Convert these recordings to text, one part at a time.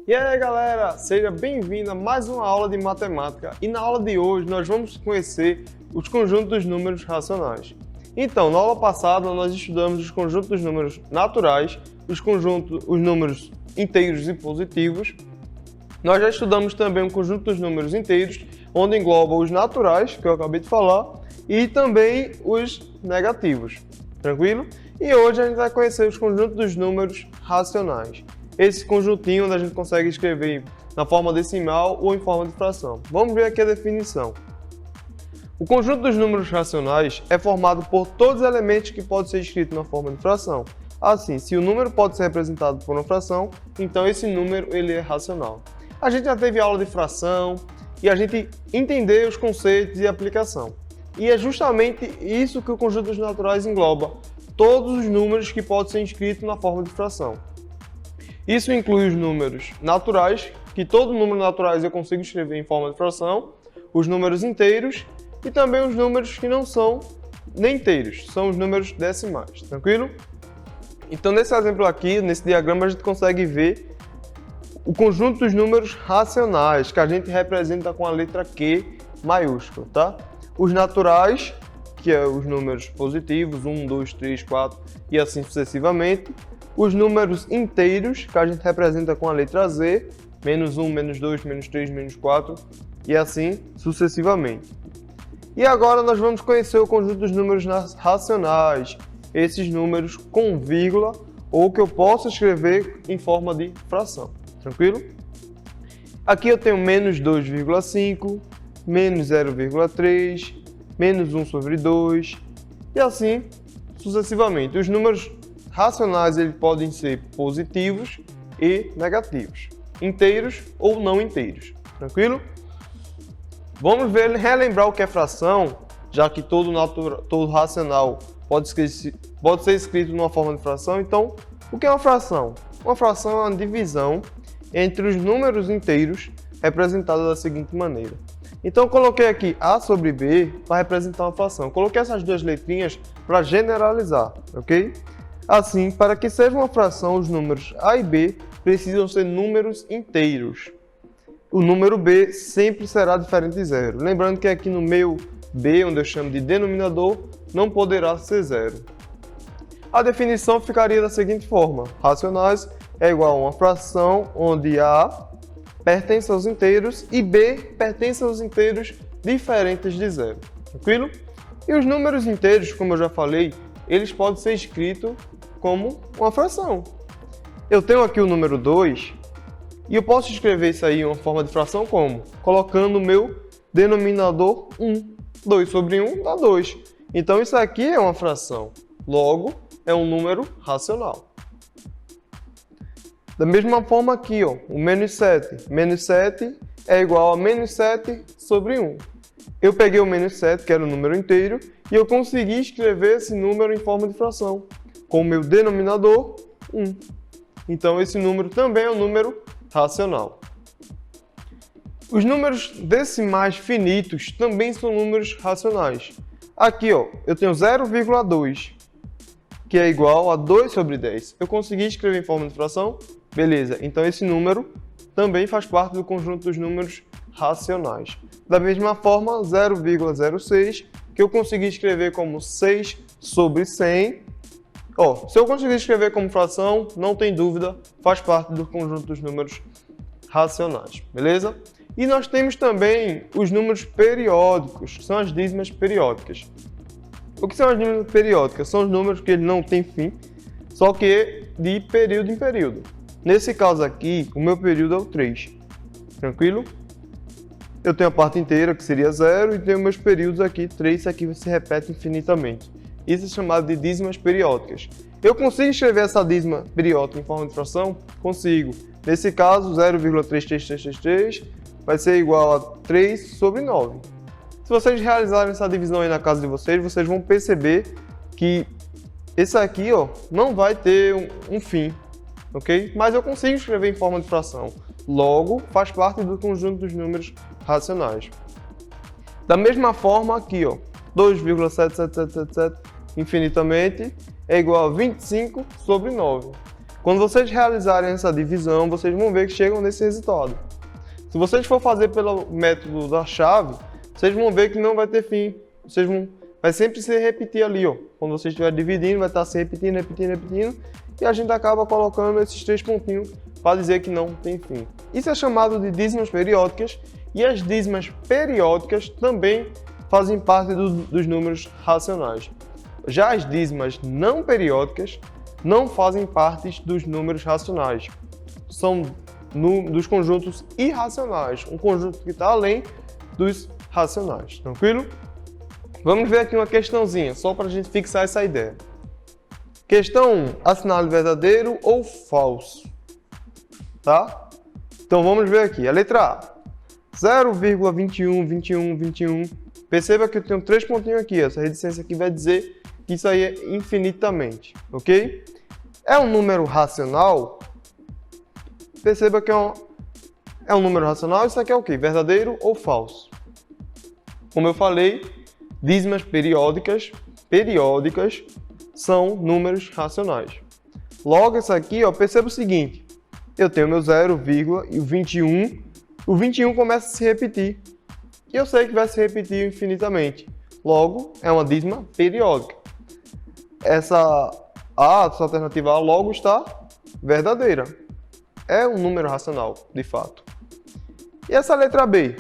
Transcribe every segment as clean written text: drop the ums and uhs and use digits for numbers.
E aí galera, seja bem-vindo a mais uma aula de matemática e na aula de hoje nós vamos conhecer os conjuntos dos números racionais. Então, na aula passada nós estudamos os conjuntos dos números naturais, os números inteiros e positivos. Nós já estudamos também o conjunto dos números inteiros, onde engloba os naturais, que eu acabei de falar, e também os negativos. Tranquilo? E hoje a gente vai conhecer os conjuntos dos números racionais. Esse conjuntinho onde a gente consegue escrever na forma decimal ou em forma de fração. Vamos ver aqui a definição. O conjunto dos números racionais é formado por todos os elementos que podem ser escritos na forma de fração. Assim, se o número pode ser representado por uma fração, então esse número ele é racional. A gente já teve aula de fração e a gente entendeu os conceitos e aplicação. E é justamente isso que o conjunto dos naturais engloba, todos os números que podem ser escritos na forma de fração. Isso inclui os números naturais, que todo número naturais eu consigo escrever em forma de fração, os números inteiros e também os números que não são nem inteiros, são os números decimais, tranquilo? Então nesse exemplo aqui, nesse diagrama, a gente consegue ver o conjunto dos números racionais, que a gente representa com a letra Q maiúscula, tá? Os naturais, que é os números positivos, 1, 2, 3, 4 e assim sucessivamente. Os números inteiros, que a gente representa com a letra Z, menos 1, menos 2, menos 3, menos 4 e assim sucessivamente. E agora nós vamos conhecer o conjunto dos números racionais, esses números com vírgula ou que eu posso escrever em forma de fração. Tranquilo? Aqui eu tenho menos 2,5, menos 0,3, menos 1 sobre 2 e assim sucessivamente. Os números racionais eles podem ser positivos e negativos, inteiros ou não inteiros. Tranquilo? Vamos relembrar o que é fração, já que todo racional pode ser escrito numa forma de fração. Então, o que é uma fração? Uma fração é uma divisão entre os números inteiros, representada da seguinte maneira. Então, eu coloquei aqui A sobre B para representar uma fração. Coloquei essas duas letrinhas para generalizar, ok? Assim, para que seja uma fração, os números A e B precisam ser números inteiros. O número B sempre será diferente de zero. Lembrando que aqui no meu B, onde eu chamo de denominador, não poderá ser zero. A definição ficaria da seguinte forma. Racionais é igual a uma fração onde A pertence aos inteiros e B pertence aos inteiros diferentes de zero. Tranquilo? E os números inteiros, como eu já falei, eles podem ser escritos como uma fração. Eu tenho aqui o número 2 e eu posso escrever isso aí em uma forma de fração como? Colocando o meu denominador 1. 2 sobre 1 dá 2. Então isso aqui é uma fração. Logo, é um número racional. Da mesma forma aqui, ó, o menos 7. Menos 7 é igual a menos 7 sobre 1. Eu peguei o menos 7, que era o número inteiro, e eu consegui escrever esse número em forma de fração, com o meu denominador 1. Então esse número também é um número racional. Os números decimais finitos também são números racionais. Aqui, ó, eu tenho 0,2, que é igual a 2 sobre 10. Eu consegui escrever em forma de fração? Beleza, então esse número também faz parte do conjunto dos números racionais. Da mesma forma, 0,06, que eu consegui escrever como 6 sobre 100. Ó, se eu conseguir escrever como fração, não tem dúvida, faz parte do conjunto dos números racionais, beleza? E nós temos também os números periódicos, que são as dízimas periódicas. O que são as dízimas periódicas? São os números que ele não tem fim, só que de período em período. Nesse caso aqui, o meu período é o 3. Tranquilo? Eu tenho a parte inteira, que seria 0, e tenho meus períodos aqui, 3, isso aqui se repete infinitamente. Isso é chamado de dízimas periódicas. Eu consigo escrever essa dízima periódica em forma de fração? Consigo. Nesse caso, 0,33333 vai ser igual a 3 sobre 9. Se vocês realizarem essa divisão aí na casa de vocês, vocês vão perceber que esse aqui, ó, não vai ter um fim, ok? Mas eu consigo escrever em forma de fração. Logo, faz parte do conjunto dos números racionais. Da mesma forma aqui, ó, 2,7777 infinitamente é igual a 25 sobre 9. Quando vocês realizarem essa divisão, vocês vão ver que chegam nesse resultado. Se vocês for fazer pelo método da chave, vocês vão ver que não vai ter fim. Vai sempre se repetir ali, ó. Quando você estiver dividindo, vai estar se repetindo, repetindo, repetindo. E a gente acaba colocando esses 3 pontinhos para dizer que não tem fim. Isso é chamado de dízimas periódicas. E as dízimas periódicas também fazem parte dos números racionais. Já as dízimas não periódicas não fazem parte dos números racionais. São dos conjuntos irracionais. Um conjunto que está além dos racionais. Tranquilo? Vamos ver aqui uma questãozinha, só para a gente fixar essa ideia. Questão 1. Assinale verdadeiro ou falso. Tá? Então vamos ver aqui. A letra A. 0,21, 21, 21. Perceba que eu tenho 3 pontinhos aqui. Essa reticência aqui vai dizer que isso aí é infinitamente. Ok? É um número racional? Perceba que é um número racional. Isso aqui é o quê? Verdadeiro ou falso? Como eu falei, dízimas periódicas são números racionais. Logo, isso aqui, ó, perceba o seguinte. Eu tenho meu 0, e o 21. O 21 começa a se repetir. E eu sei que vai se repetir infinitamente. Logo, é uma dízima periódica. Essa alternativa A logo está verdadeira. É um número racional, de fato. E essa letra B?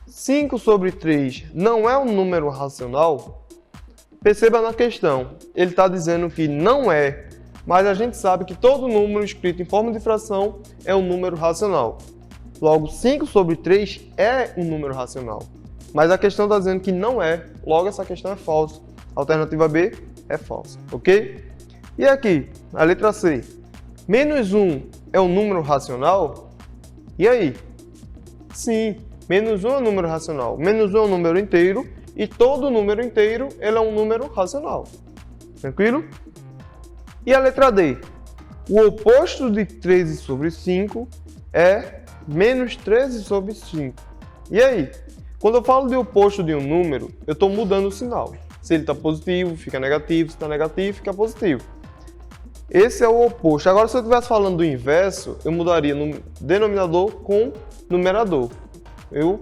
5 sobre 3 não é um número racional? Perceba na questão, ele está dizendo que não é, mas a gente sabe que todo número escrito em forma de fração é um número racional. Logo, 5 sobre 3 é um número racional, mas a questão está dizendo que não é, logo essa questão é falsa. A alternativa B é falsa, ok? E aqui, a letra C. Menos 1 é um número racional? E aí? Sim. Menos 1 é um número racional. Menos 1 é um número inteiro e todo número inteiro ele é um número racional. Tranquilo? E a letra D? O oposto de 13 sobre 5 é menos 13 sobre 5. E aí? Quando eu falo de oposto de um número, eu estou mudando o sinal. Se ele está positivo, fica negativo. Se está negativo, fica positivo. Esse é o oposto. Agora, se eu estivesse falando do inverso, eu mudaria no denominador com numerador. O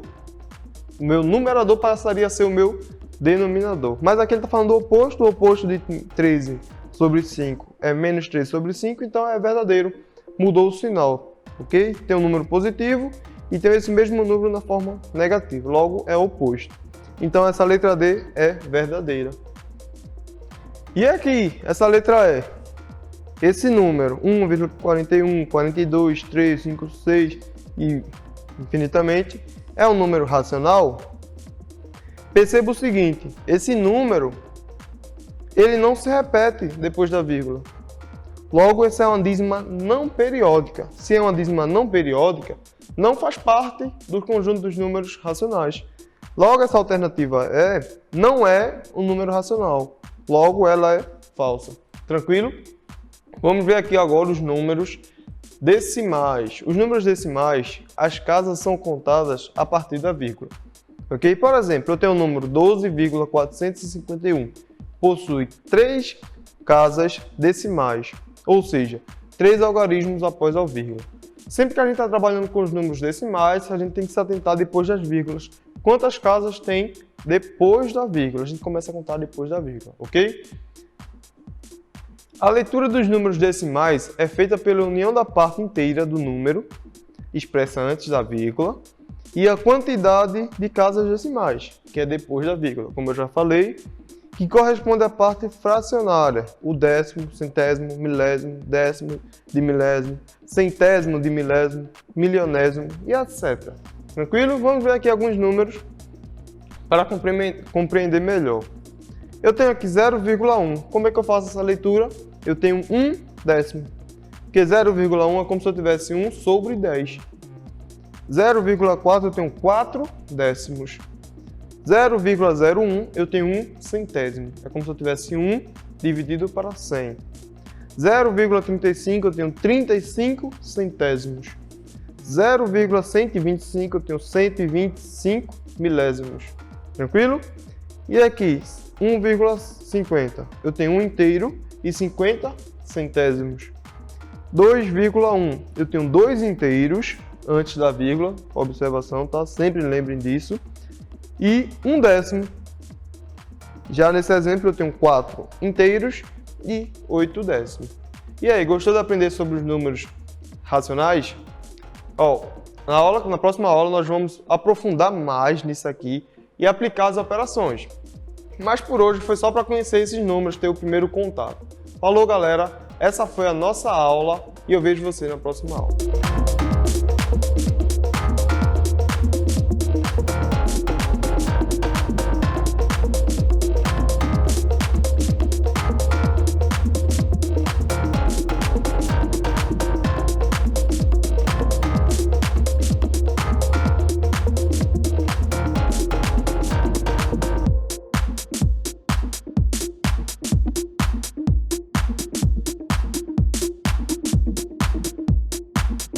meu numerador passaria a ser o meu denominador. Mas aqui ele está falando do oposto. O oposto de 13 sobre 5 é menos 13 sobre 5, então é verdadeiro. Mudou o sinal, ok? Tem um número positivo e tem esse mesmo número na forma negativa. Logo, é oposto. Então, essa letra D é verdadeira. E aqui, essa letra E. Esse número, 1,41, 42, 3, 5, 6 e infinitamente, é um número racional? Perceba o seguinte, esse número, ele não se repete depois da vírgula. Logo, essa é uma dízima não periódica. Se é uma dízima não periódica, não faz parte do conjunto dos números racionais. Logo, essa alternativa não é um número racional. Logo, ela é falsa. Tranquilo? Vamos ver aqui agora os números decimais. Os números decimais, as casas são contadas a partir da vírgula. Ok? Por exemplo, eu tenho o número 12,451. Possui 3 casas decimais, ou seja, 3 algarismos após a vírgula. Sempre que a gente está trabalhando com os números decimais, a gente tem que se atentar depois das vírgulas. Quantas casas tem depois da vírgula? A gente começa a contar depois da vírgula, ok? A leitura dos números decimais é feita pela união da parte inteira do número, expressa antes da vírgula, e a quantidade de casas decimais, que é depois da vírgula, como eu já falei, que corresponde à parte fracionária, o décimo, centésimo, milésimo, décimo de milésimo, centésimo de milésimo, milionésimo e etc. Tranquilo? Vamos ver aqui alguns números para compreender melhor. Eu tenho aqui 0,1. Como é que eu faço essa leitura? Eu tenho 1 décimo, porque 0,1 é como se eu tivesse 1 sobre 10. 0,4 eu tenho 4 décimos. 0,01 eu tenho 1 centésimo, é como se eu tivesse 1 dividido para 100. 0,35 eu tenho 35 centésimos. 0,125 eu tenho 125 milésimos. Tranquilo? E aqui, 1,50 eu tenho 1 inteiro e 50 centésimos. 2,1. Eu tenho 2 inteiros antes da vírgula, observação, tá? Sempre lembrem disso. E 1/10. Já nesse exemplo eu tenho 4 inteiros e 8 décimos. E aí, gostou de aprender sobre os números racionais? Na próxima aula nós vamos aprofundar mais nisso aqui e aplicar as operações. Mas por hoje foi só para conhecer esses números, ter o primeiro contato. Falou, galera! Essa foi a nossa aula e eu vejo você na próxima aula.